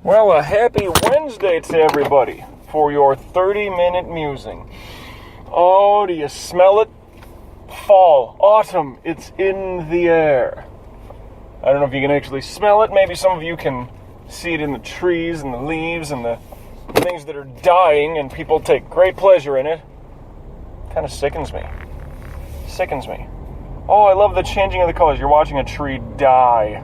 Well, a happy Wednesday to everybody for your 30-minute musing. Oh, do you smell it? Fall, autumn, it's in the air. I don't know if you can actually smell it. Maybe some of you can see it in the trees and the leaves and the things that are dying, and people take great pleasure in it. Kind of sickens me. Oh, I love the changing of the colors. You're watching a tree die.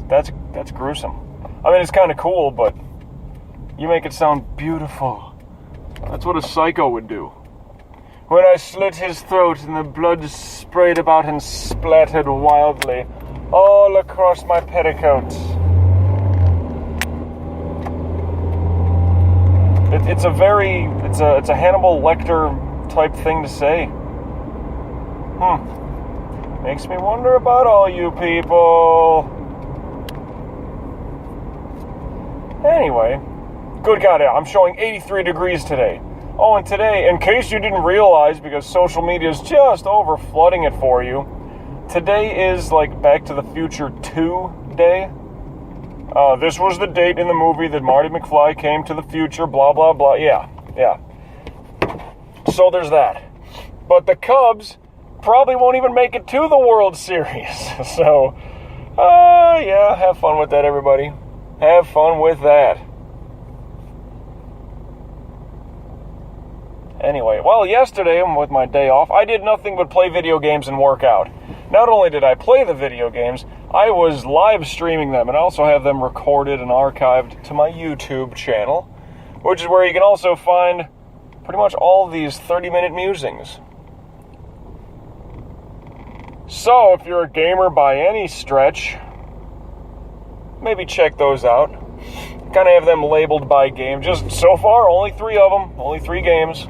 That's gruesome. I mean, it's kind of cool, but you make it sound beautiful. That's what a psycho would do. When I slit his throat and the blood sprayed about and splattered wildly all across my petticoats. It's a Hannibal Lecter type thing to say. Makes me wonder about all you people. Anyway, good God, I'm showing 83 degrees today. Oh, and today, in case you didn't realize, because social media is just over flooding it for you, today is like Back to the Future 2 day. This was the date in the movie that Marty McFly came to the future, blah, blah, blah. Yeah. So there's that. But the Cubs probably won't even make it to the World Series. So, yeah, have fun with that, everybody. Have fun with that. Anyway, well, yesterday, with my day off, I did nothing but play video games and work out. Not only did I play the video games, I was live streaming them, and I also have them recorded and archived to my YouTube channel, which is where you can also find pretty much all of these 30-minute musings. So, if you're a gamer by any stretch, maybe check those out. Kind of have them labeled by game. Just so far, only 3 of them. Only 3 games.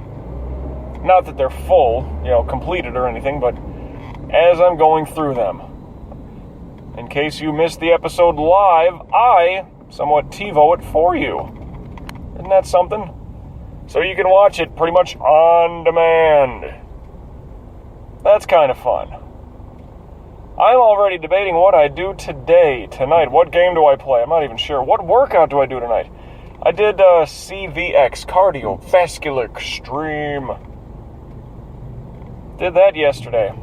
Not that they're full, completed or anything, but as I'm going through them. In case you missed the episode live, I somewhat TiVo it for you. Isn't that something? So you can watch it pretty much on demand. That's kind of fun. I'm already debating what I do tonight. What game do I play? I'm not even sure. What workout do I do tonight? I did CVX, Cardiovascular Extreme. Did that yesterday.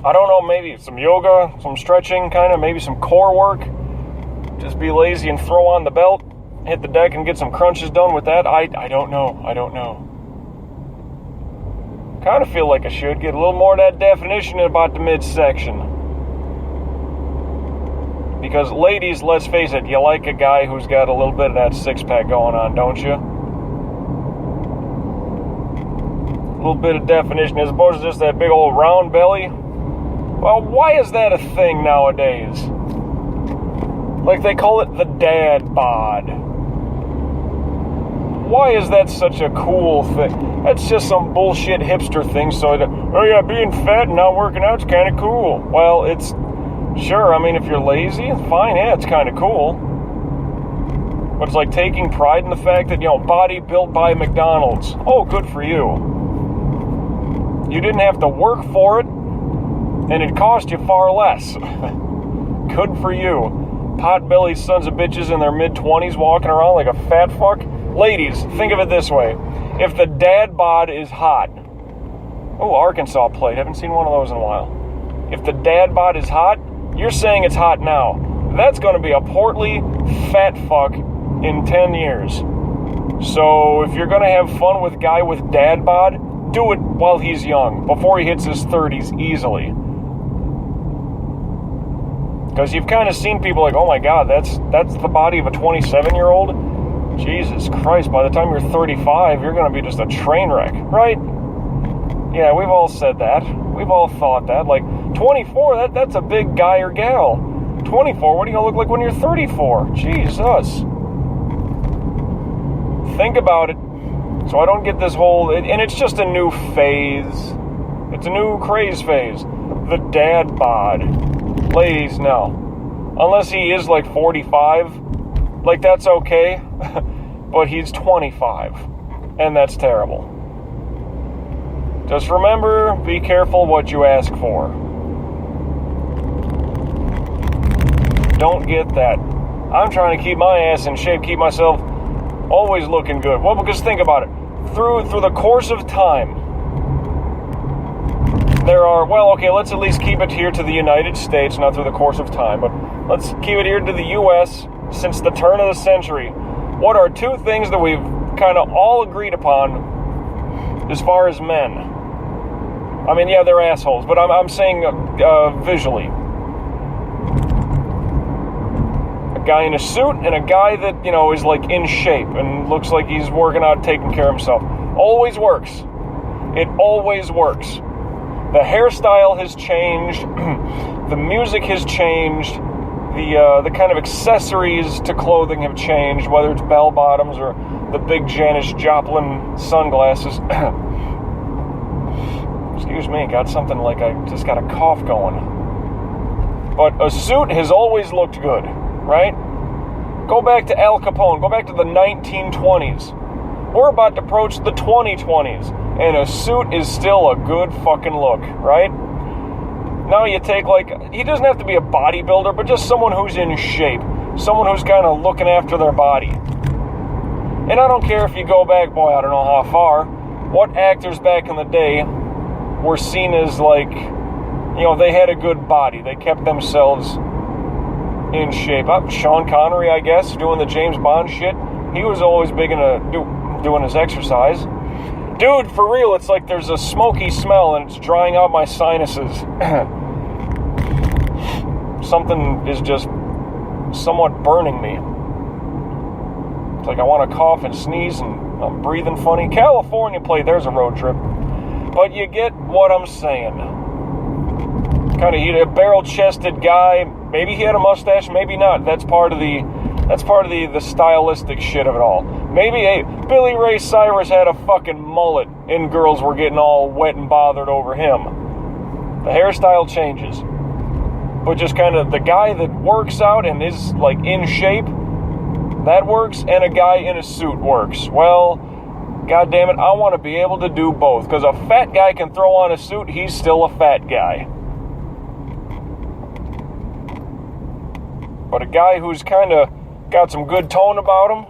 I don't know, maybe some yoga, some stretching, kind of, maybe some core work. Just be lazy and throw on the belt, hit the deck and get some crunches done with that. I don't know. Kind of feel like I should get a little more of that definition in about the midsection. Because ladies, let's face it, you like a guy who's got a little bit of that six-pack going on, don't you? A little bit of definition as opposed to just that big old round belly. Well, why is that a thing nowadays? Like they call it the Dad Bod. Why is that such a cool thing? That's just some bullshit hipster thing. So, being fat and not working out's kind of cool. Well, it's sure. I mean, if you're lazy, fine. Yeah, it's kind of cool. But it's like taking pride in the fact that body built by McDonald's. Oh, good for you. You didn't have to work for it, and it cost you far less. Good for you. Pot-bellied sons of bitches in their mid-20s walking around like a fat fuck. Ladies, think of it this way. If the Dad Bod is hot... Oh, Arkansas plate. Haven't seen one of those in a while. If the Dad Bod is hot, you're saying it's hot now. That's going to be a portly, fat fuck in 10 years. So if you're going to have fun with a guy with Dad Bod, do it while he's young, before he hits his 30s easily. Because you've kind of seen people like, oh my God, that's the body of a 27-year-old? Jesus Christ, by the time you're 35, you're going to be just a train wreck, right? Yeah, we've all said that. We've all thought that. Like, 24, that's a big guy or gal. 24, what are you going to look like when you're 34? Jesus. Think about it. So I don't get this whole... And it's just a new phase. It's a new craze phase. The Dad Bod. Ladies, no. Unless he is like 45, like that's okay. But he's 25. And that's terrible. Just remember, be careful what you ask for. don't get that. I'm trying to keep my ass in shape, keep myself always looking good. Well, because think about it. Through the course of time, there are, well, okay, let's at least keep it here to the United States, not through the course of time, but let's keep it here to the U.S. since the turn of the century. What are two things that we've kind of all agreed upon as far as men? I mean, yeah, they're assholes, but I'm saying visually. A guy in a suit and a guy that, you know, is like in shape and looks like he's working out, taking care of himself. Always works. It always works. The hairstyle has changed. The music has changed. The kind of accessories to clothing have changed, whether it's bell bottoms or the big Janis Joplin sunglasses. Excuse me, got something like I just got a cough going. But a suit has always looked good, right? Go back to Al Capone. Go back to the 1920s. We're about to approach the 2020s, and a suit is still a good fucking look, right? Now you take, like, he doesn't have to be a bodybuilder, but just someone who's in shape. Someone who's kind of looking after their body. And I don't care if you go back, boy, I don't know how far. What actors back in the day were seen as, like, you know, they had a good body. They kept themselves in shape. Sean Connery, I guess, doing the James Bond shit. He was always big into doing his exercise. Dude, for real, it's like there's a smoky smell and it's drying out my sinuses. Something is just somewhat burning me. It's like I want to cough and sneeze and I'm breathing funny. California plate, there's a road trip. But you get what I'm saying. Kind of, a barrel-chested guy. Maybe he had a mustache, maybe not. That's part of the stylistic shit of it all. Maybe, hey, Billy Ray Cyrus had a fucking mullet and girls were getting all wet and bothered over him. The hairstyle changes. But just kind of the guy that works out and is, like, in shape, that works, and a guy in a suit works. Well, God damn it, I want to be able to do both. Because a fat guy can throw on a suit, he's still a fat guy. But a guy who's kind of got some good tone about him,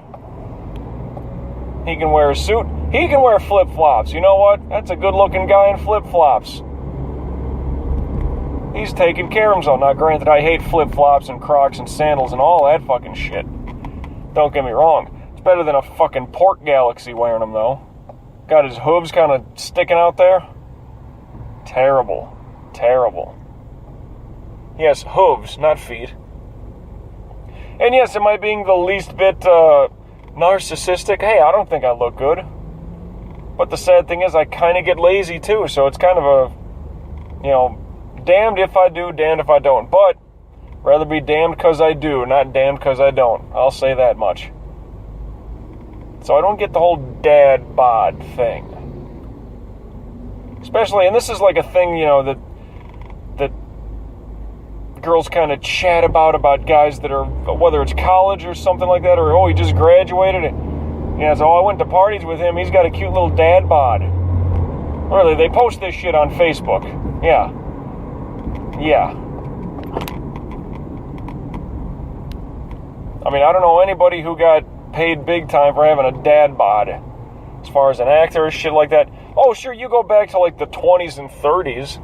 he can wear a suit. He can wear flip-flops. You know what? That's a good-looking guy in flip-flops. He's taking care of himself. Now, granted, I hate flip-flops and Crocs and sandals and all that fucking shit. Don't get me wrong. It's better than a fucking pork galaxy wearing them, though. Got his hooves kind of sticking out there. Terrible. Terrible. Yes, hooves, not feet. And yes, am I being the least bit narcissistic? Hey, I don't think I look good. But the sad thing is I kind of get lazy too, so it's kind of a, you know, damned if I do, damned if I don't. But rather be damned because I do, not damned because I don't. I'll say that much. So I don't get the whole dad bod thing. Especially, and this is like a thing, you know, that girls kind of chat about guys that are, whether it's college or something like that, or, oh, he just graduated. Yeah, so I went to parties with him. He's got a cute little dad bod. Really, they post this shit on Facebook. Yeah. Yeah. I mean, I don't know anybody who got paid big time for having a dad bod. As far as an actor or shit like that. Oh, sure, you go back to like the 20s and 30s.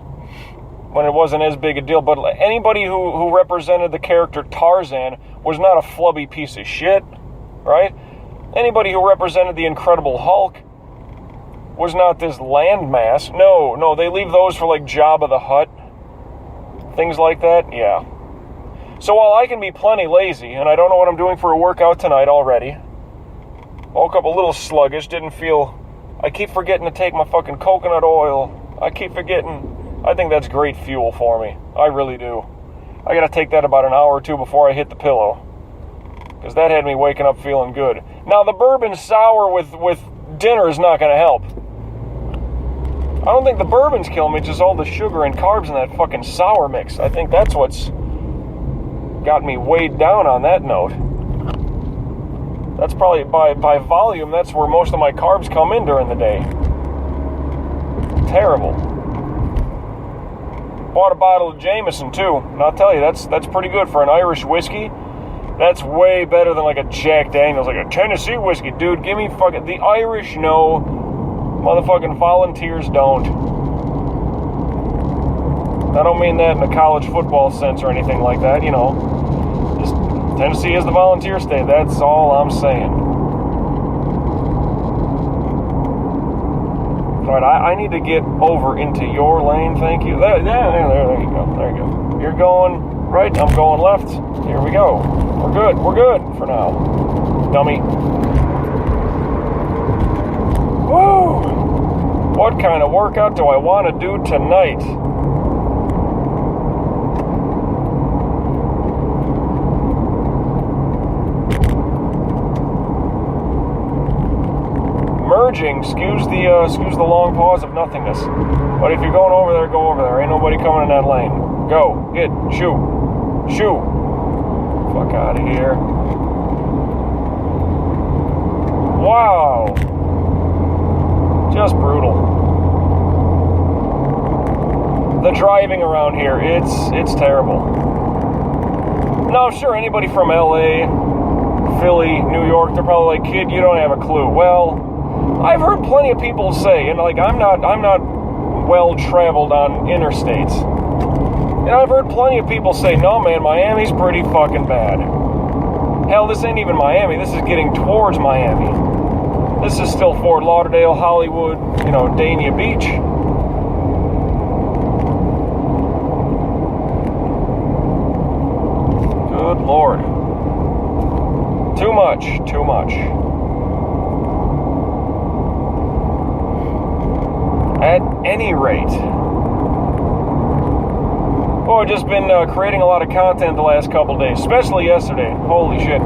When it wasn't as big a deal, but anybody who represented the character Tarzan was not a flubby piece of shit, right? Anybody who represented the Incredible Hulk was not this landmass. No, they leave those for like Jabba the Hutt, things like that, yeah. So while I can be plenty lazy, and I don't know what I'm doing for a workout tonight already, woke up a little sluggish, I keep forgetting to take my fucking coconut oil, I keep forgetting. I think that's great fuel for me. I really do. I gotta take that about an hour or two before I hit the pillow. Because that had me waking up feeling good. Now, the bourbon sour with dinner is not gonna help. I don't think the bourbon's killing me, just all the sugar and carbs in that fucking sour mix. I think that's what's got me weighed down on that note. That's probably, by volume, that's where most of my carbs come in during the day. Terrible. Bought a bottle of Jameson too, and I'll tell you, that's pretty good for an Irish whiskey. That's way better than like a Jack Daniels, like a Tennessee whiskey, dude. Give me fucking the Irish know, motherfucking volunteers don't. I don't mean that in a college football sense or anything like that, you know. Just Tennessee is the volunteer state. That's all I'm saying. All right, I need to get over into your lane. Thank you. There you go. There you go. You're going right. I'm going left. Here we go. We're good. We're good for now. Dummy. Woo! What kind of workout do I want to do tonight? Merging, excuse the long pause of nothingness. But if you're going over there, go over there. Ain't nobody coming in that lane. Go, get, shoo. Fuck out of here. Wow. Just brutal. The driving around here, it's terrible. Now, sure, anybody from LA, Philly, New York, they're probably like, kid, you don't have a clue. Well, I've heard plenty of people say, and like I'm not well traveled on interstates, and I've heard plenty of people say, no man, Miami's pretty fucking bad. Hell, this ain't even Miami. This is getting towards Miami. This is still Fort Lauderdale, Hollywood, you know, Dania Beach. Good Lord. Too much. At any rate, I've just been creating a lot of content the last couple days, especially yesterday. Holy shit.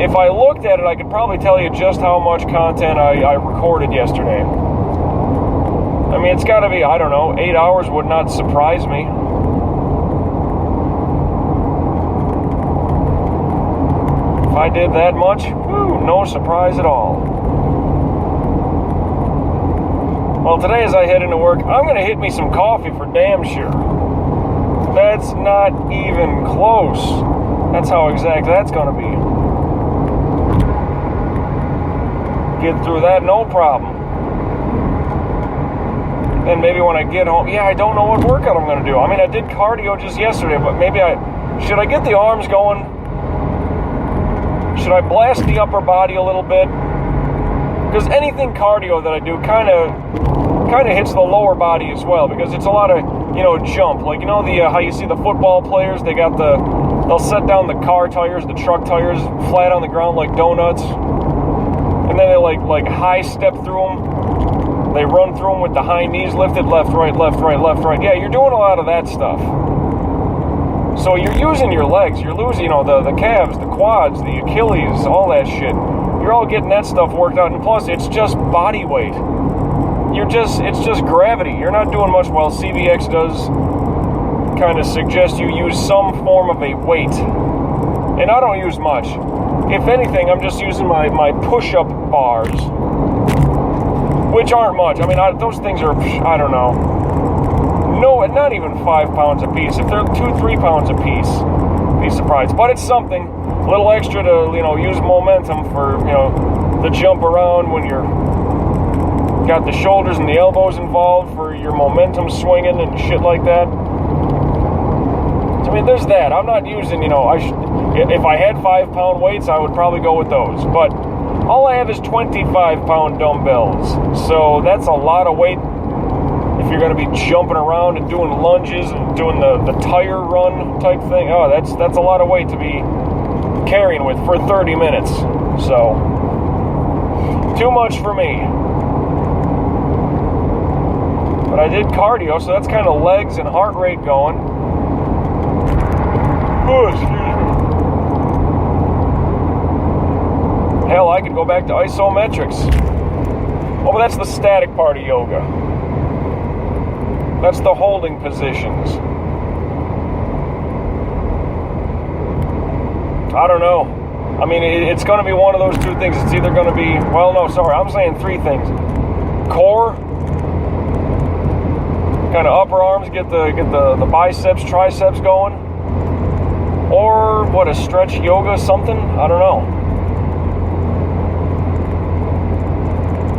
If I looked at it, I could probably tell you just how much content I recorded yesterday. I mean, it's got to be, I don't know, 8 hours would not surprise me. If I did that much, no surprise at all. Well, today as I head into work, I'm going to hit me some coffee for damn sure. That's not even close. That's how exact that's going to be. Get through that, no problem. Then maybe when I get home, I don't know what workout I'm going to do. I mean, I did cardio just yesterday, but maybe should I get the arms going? Should I blast the upper body a little bit? Because anything cardio that I do kind of hits the lower body as well, because it's a lot of, jump. Like, how you see the football players, they'll set down the car tires, the truck tires, flat on the ground like donuts. And then they like high step through them. They run through them with the high knees lifted, left, right, left, right, left, right. Yeah, you're doing a lot of that stuff. So you're using your legs. You're losing, the calves, the quads, the Achilles, all that shit. You're all getting that stuff worked out. And plus, it's just body weight. It's just gravity. You're not doing much, while CVX does kind of suggest you use some form of a weight. And I don't use much. If anything, I'm just using my push-up bars, which aren't much. I mean, those things are, I don't know. No, not even 5 pounds a piece. If they're 2-3 pounds a piece, be surprised. But it's something. A little extra to, use momentum for, the jump around when you're got the shoulders and the elbows involved for your momentum swinging and shit like that. I mean, there's that. I'm not using, if I had 5-pound weights, I would probably go with those. But all I have is 25-pound dumbbells. So that's a lot of weight if you're going to be jumping around and doing lunges and doing the tire run type thing. Oh, that's a lot of weight to be carrying with for 30 minutes. So, too much for me. But I did cardio, so that's kind of legs and heart rate going. Oh, excuse me. Hell, I could go back to isometrics. Oh, but that's the static part of yoga. That's the holding positions. I don't know. I mean, it's going to be one of those two things. It's either going to be, I'm saying 3 things. Core, kind of upper arms, get the biceps, triceps going. Or what, a stretch yoga something? I don't know.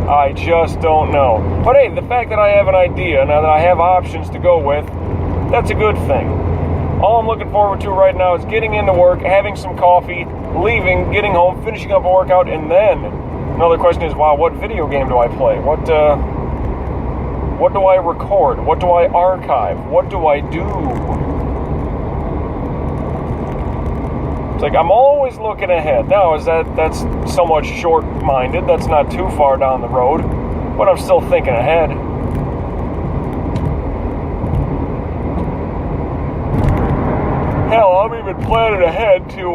I just don't know. But hey, the fact that I have an idea, now that I have options to go with, that's a good thing. All I'm looking forward to right now is getting into work, having some coffee, leaving, getting home, finishing up a workout, and then another question is, wow, what video game do I play? What do I record? What do I archive? What do I do? It's like I'm always looking ahead. Now, that's somewhat short-minded. That's not too far down the road, but I'm still thinking ahead. Hell, I'm even planning ahead to,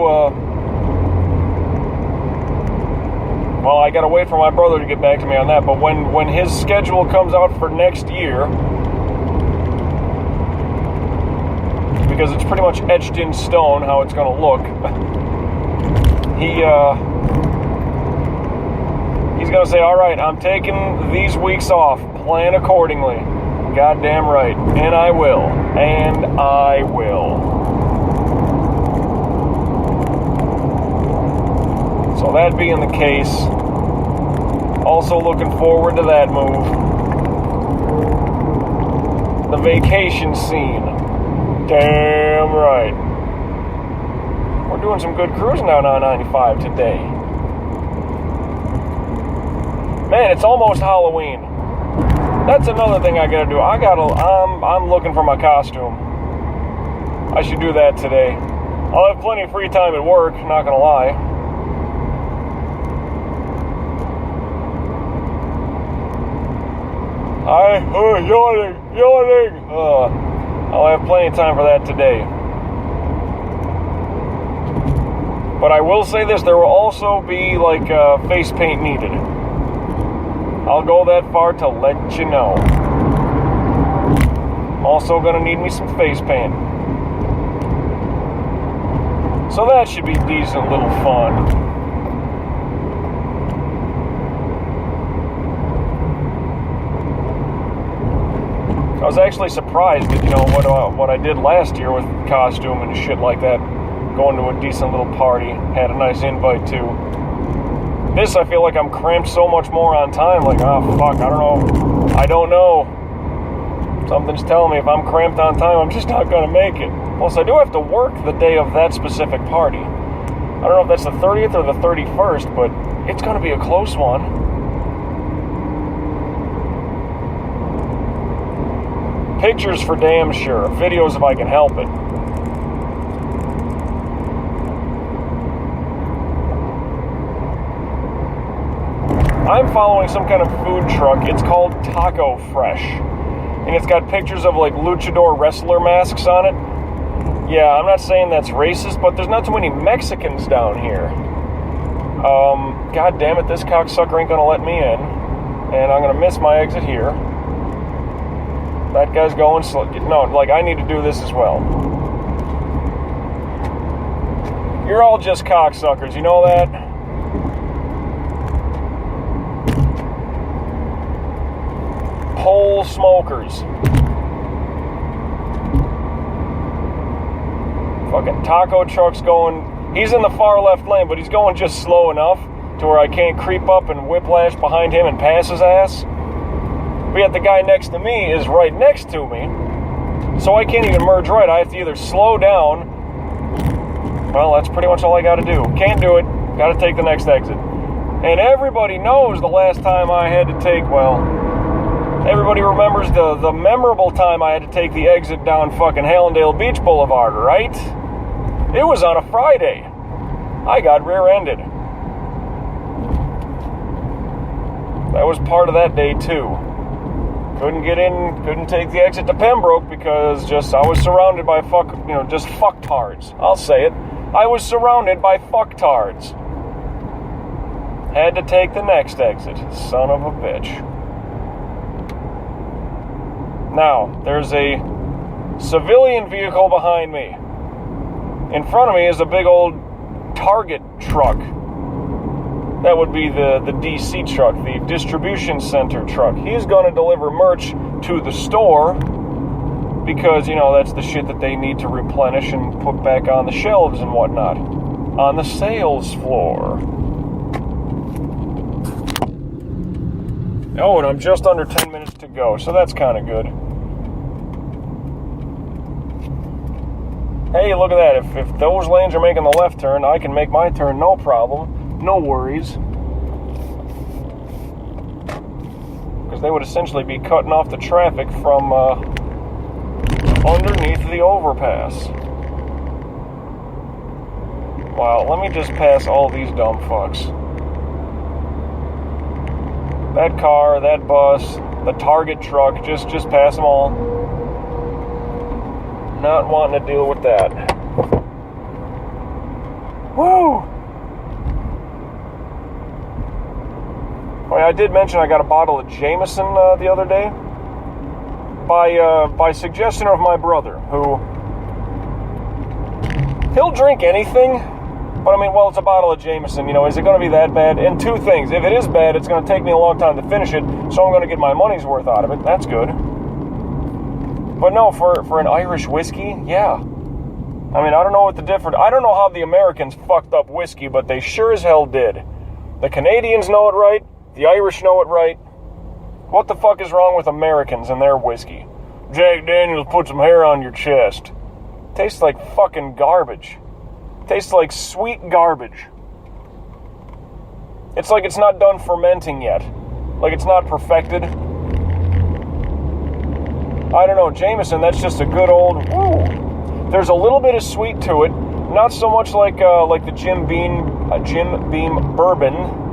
well, I gotta wait for my brother to get back to me on that, but when his schedule comes out for next year, because it's pretty much etched in stone how it's gonna look, he's gonna say, all right, I'm taking these weeks off, plan accordingly. Goddamn right. And I will. And I will. So that being the case, also looking forward to that move. The vacation scene. Damn right. We're doing some good cruising down I-95 today. Man, it's almost Halloween. That's another thing I gotta do. I'm looking for my costume. I should do that today. I'll have plenty of free time at work, not gonna lie. Yawning. I'll have plenty of time for that today. But I will say this, there will also be like face paint needed. I'll go that far to let you know. I'm also gonna need me some face paint. So that should be decent little fun. I was actually surprised at, what I did last year with costume and shit like that. Going to a decent little party. Had a nice invite too. This, I feel like I'm cramped so much more on time. Like, oh fuck, I don't know. Something's telling me if I'm cramped on time, I'm just not gonna make it. Plus, I do have to work the day of that specific party. I don't know if that's the 30th or the 31st, but it's gonna be a close one. Pictures for damn sure. Videos if I can help it. I'm following some kind of food truck. It's called Taco Fresh. And it's got pictures of like luchador wrestler masks on it. Yeah, I'm not saying that's racist, but there's not too many Mexicans down here. God damn it, this cocksucker ain't gonna let me in. And I'm gonna miss my exit here. That guy's going slow. No, like, I need to do this as well. You're all just cocksuckers, you know that? Pole smokers. Fucking taco truck's going... He's in the far left lane, but he's going just slow enough to where I can't creep up and whiplash behind him and pass his ass. But yet the guy next to me is right next to me, so I can't even merge right. I have to either slow down. Well, that's pretty much all I got to do. Can't do it. Got to take the next exit. And everybody knows the last time I had to take, everybody remembers the memorable time I had to take the exit down fucking Hallandale Beach Boulevard, right? It was on a Friday. I got rear-ended. That was part of that day, too. Couldn't get in, couldn't take the exit to Pembroke because I was surrounded by just fucktards. I'll say it. I was surrounded by fucktards. Had to take the next exit. Son of a bitch. Now, there's a civilian vehicle behind me. In front of me is a big old Target truck. That would be the DC truck, the distribution center truck. He's going to deliver merch to the store. because, that's the shit that they need to replenish and put back on the shelves and whatnot. On the sales floor. Oh, and I'm just under 10 minutes to go, so that's kind of good. Hey, look at that. If those lanes are making the left turn, I can make my turn, no problem. No worries. Because they would essentially be cutting off the traffic from underneath the overpass. Wow, let me just pass all these dumb fucks. That car, that bus, the Target truck, just pass them all. Not wanting to deal with that. Woo! Oh, yeah, I did mention I got a bottle of Jameson the other day. By suggestion of my brother, who... He'll drink anything, but I mean, well, it's a bottle of Jameson, is it going to be that bad? And two things. If it is bad, it's going to take me a long time to finish it, so I'm going to get my money's worth out of it. That's good. But no, for an Irish whiskey, yeah. I mean, I don't know what the difference... I don't know how the Americans fucked up whiskey, but they sure as hell did. The Canadians know it right. The Irish know it right. What the fuck is wrong with Americans and their whiskey? Jack Daniels put some hair on your chest. Tastes like fucking garbage. Tastes like sweet garbage. It's like it's not done fermenting yet. Like it's not perfected. I don't know, Jameson, that's just a good old woo. There's a little bit of sweet to it. Not so much like the Jim Beam bourbon.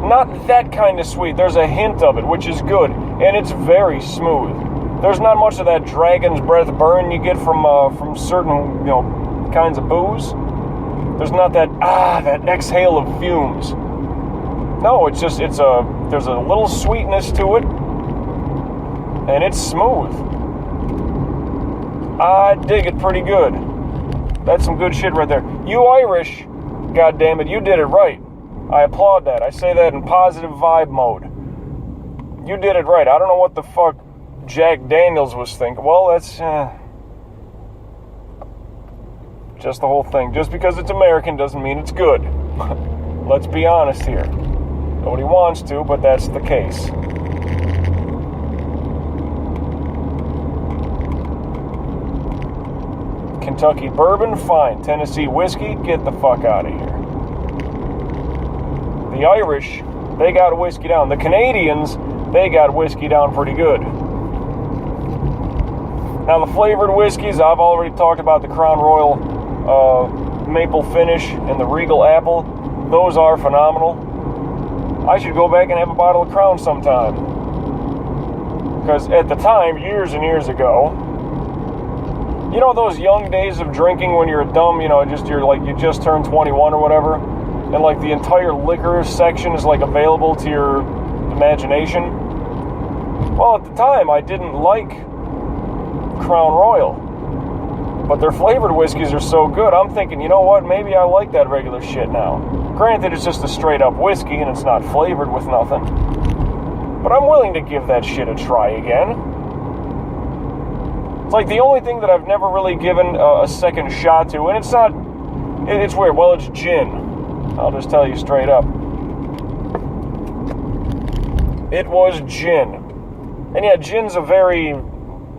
Not that kind of sweet. There's a hint of it, which is good. And it's very smooth. There's not much of that dragon's breath burn you get from certain, kinds of booze. There's not that exhale of fumes. No, it's just, there's a little sweetness to it. And it's smooth. I dig it pretty good. That's some good shit right there. You Irish, goddammit, you did it right. I applaud that. I say that in positive vibe mode. You did it right. I don't know what the fuck Jack Daniels was thinking. Well, that's just the whole thing. Just because it's American doesn't mean it's good. Let's be honest here. Nobody wants to, but that's the case. Kentucky bourbon, fine. Tennessee whiskey, get the fuck out of here. The Irish, they got whiskey down. The Canadians, they got whiskey down pretty good. Now the flavored whiskeys, I've already talked about the Crown Royal maple finish and the Regal apple. Those are phenomenal. I should go back and have a bottle of Crown sometime. Because at the time, years and years ago, those young days of drinking when you're dumb, you just turned 21 or whatever, and like the entire liquor section is like available to your imagination. Well, at the time, I didn't like Crown Royal, but their flavored whiskeys are so good, I'm thinking, you know what, maybe I like that regular shit now. Granted, it's just a straight up whiskey and it's not flavored with nothing, but I'm willing to give that shit a try again. It's like the only thing that I've never really given a second shot to, and it's not, it's weird. Well, it's gin. I'll just tell you straight up. It was gin. And yeah, gin's a very,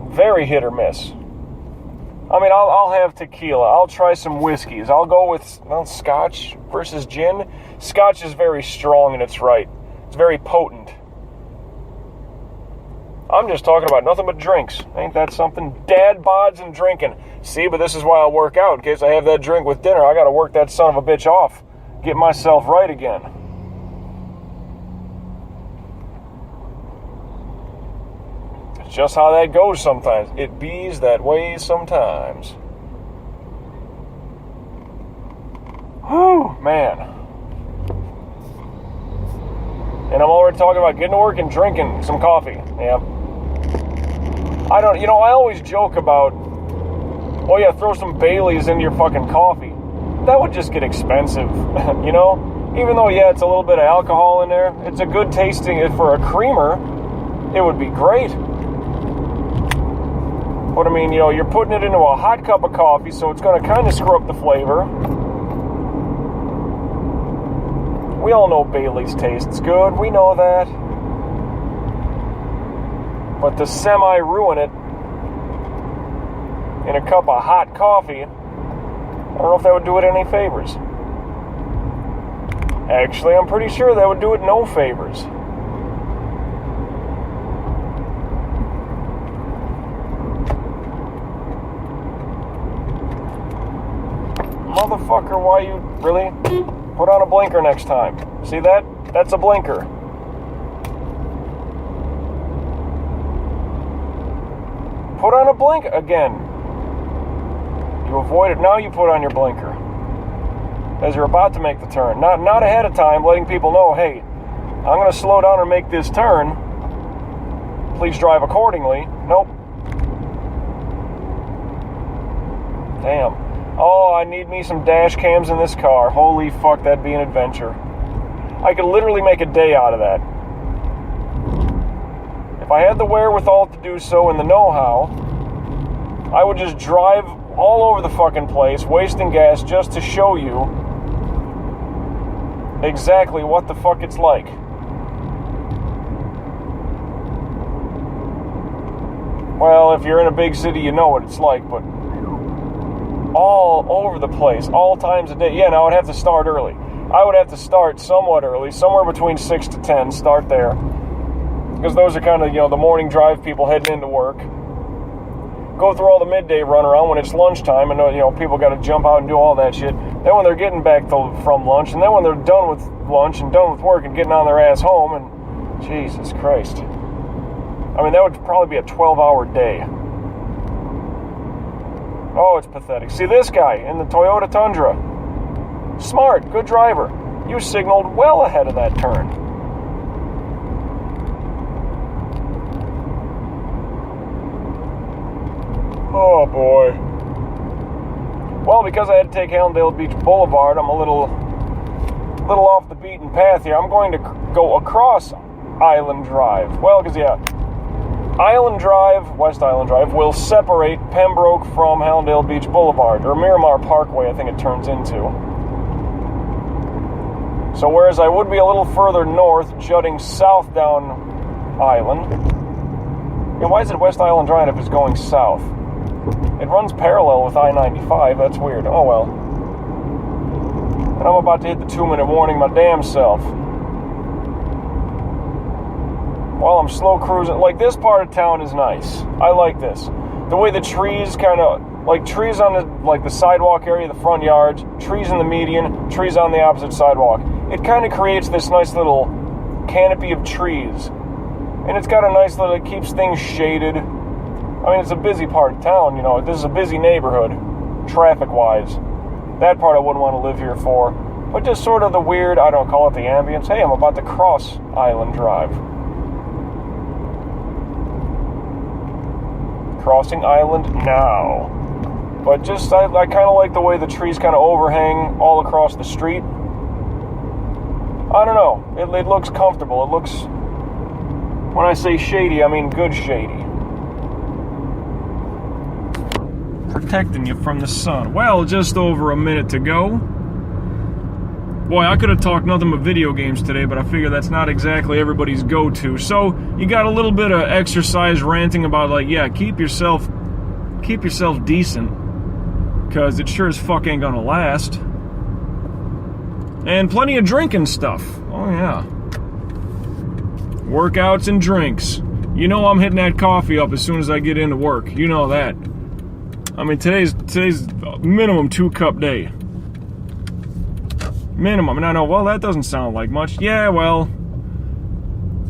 very hit or miss. I mean, I'll have tequila. I'll try some whiskeys. I'll go with Scotch versus gin. Scotch is very strong and it's right. It's very potent. I'm just talking about nothing but drinks. Ain't that something? Dad bods and drinking. See, but this is why I work out. In case I have that drink with dinner, I got to work that son of a bitch off. Get myself right again. It's just how that goes sometimes. It bees that way sometimes. Whew, man. And I'm already talking about getting to work and drinking some coffee. Yeah. I always joke about, oh yeah, throw some Baileys into your fucking coffee. That would just get expensive, Even though, yeah, it's a little bit of alcohol in there, it's a good tasting, for a creamer, it would be great. But I mean, you're putting it into a hot cup of coffee, so it's going to kind of screw up the flavor. We all know Bailey's tastes good. We know that. But to semi-ruin it in a cup of hot coffee, I don't know if that would do it any favors. Actually, I'm pretty sure that would do it no favors. Motherfucker, why you really? Put on a blinker next time. See that? That's a blinker. Put on a blinker again. You avoid it. Now you put on your blinker as you're about to make the turn. Not ahead of time, letting people know, hey, I'm going to slow down and make this turn. Please drive accordingly. Nope. Damn. Oh, I need me some dash cams in this car. Holy fuck, that'd be an adventure. I could literally make a day out of that. If I had the wherewithal to do so and the know-how, I would just drive all over the fucking place, wasting gas just to show you exactly what the fuck it's like. Well, if you're in a big city, you know what it's like, but all over the place, all times a day. Yeah, now I'd have to start early. I would have to start somewhat early, somewhere between 6 to 10, start there. Because those are kind of, the morning drive people heading into work. Go through all the midday runaround when it's lunchtime, and, people got to jump out and do all that shit. Then when they're getting back from lunch, and then when they're done with lunch and done with work and getting on their ass home, and Jesus Christ. I mean, that would probably be a 12-hour day. Oh, it's pathetic. See this guy in the Toyota Tundra. Smart, good driver. You signaled well ahead of that turn. Oh, boy. Well, because I had to take Hallandale Beach Boulevard, I'm a little off the beaten path here. I'm going to go across Island Drive. Well, because, West Island Drive, will separate Pembroke from Hallandale Beach Boulevard, or Miramar Parkway, I think it turns into. So whereas I would be a little further north, jutting south down Island, why is it West Island Drive if it's going south? It runs parallel with I-95, that's weird. Oh well. And I'm about to hit the 2-minute warning my damn self. While I'm slow cruising, like this part of town is nice. I like this. The way the trees trees on the sidewalk area, the front yards, trees in the median, trees on the opposite sidewalk. It kind of creates this nice little canopy of trees. And it's got a nice little, it keeps things shaded. I mean, it's a busy part of town, this is a busy neighborhood, traffic-wise. That part I wouldn't want to live here for. But just sort of the weird, I don't call it the ambience. Hey, I'm about to cross Island Drive. Crossing Island now. But just, I kind of like the way the trees kind of overhang all across the street. I don't know. It looks comfortable. It looks, when I say shady, I mean good shady. Protecting you from the sun. Well, just over a minute to go. Boy, I could have talked nothing but video games today, but I figure that's not exactly everybody's go-to. So, you got a little bit of exercise ranting about, keep yourself decent, because it sure as fuck ain't gonna last. And plenty of drinking stuff. Oh, yeah. Workouts and drinks. I'm hitting that coffee up as soon as I get into work. You know that. I mean, today's minimum 2-cup day. Minimum. And I know, well, that doesn't sound like much. Yeah, well,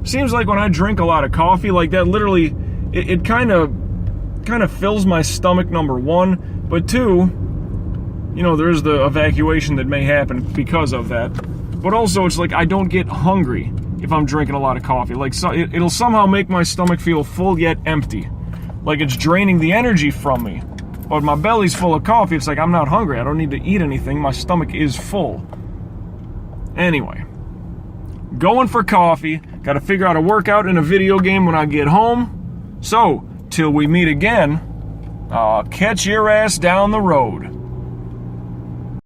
seems like when I drink a lot of coffee like that, literally, it kind of fills my stomach, number one. But two, there's the evacuation that may happen because of that. But also, it's like I don't get hungry if I'm drinking a lot of coffee. It'll somehow make my stomach feel full yet empty. Like it's draining the energy from me. But my belly's full of coffee. It's like I'm not hungry. I don't need to eat anything. My stomach is full. Anyway, going for coffee. Got to figure out a workout and a video game when I get home. So, till we meet again, I'll catch your ass down the road.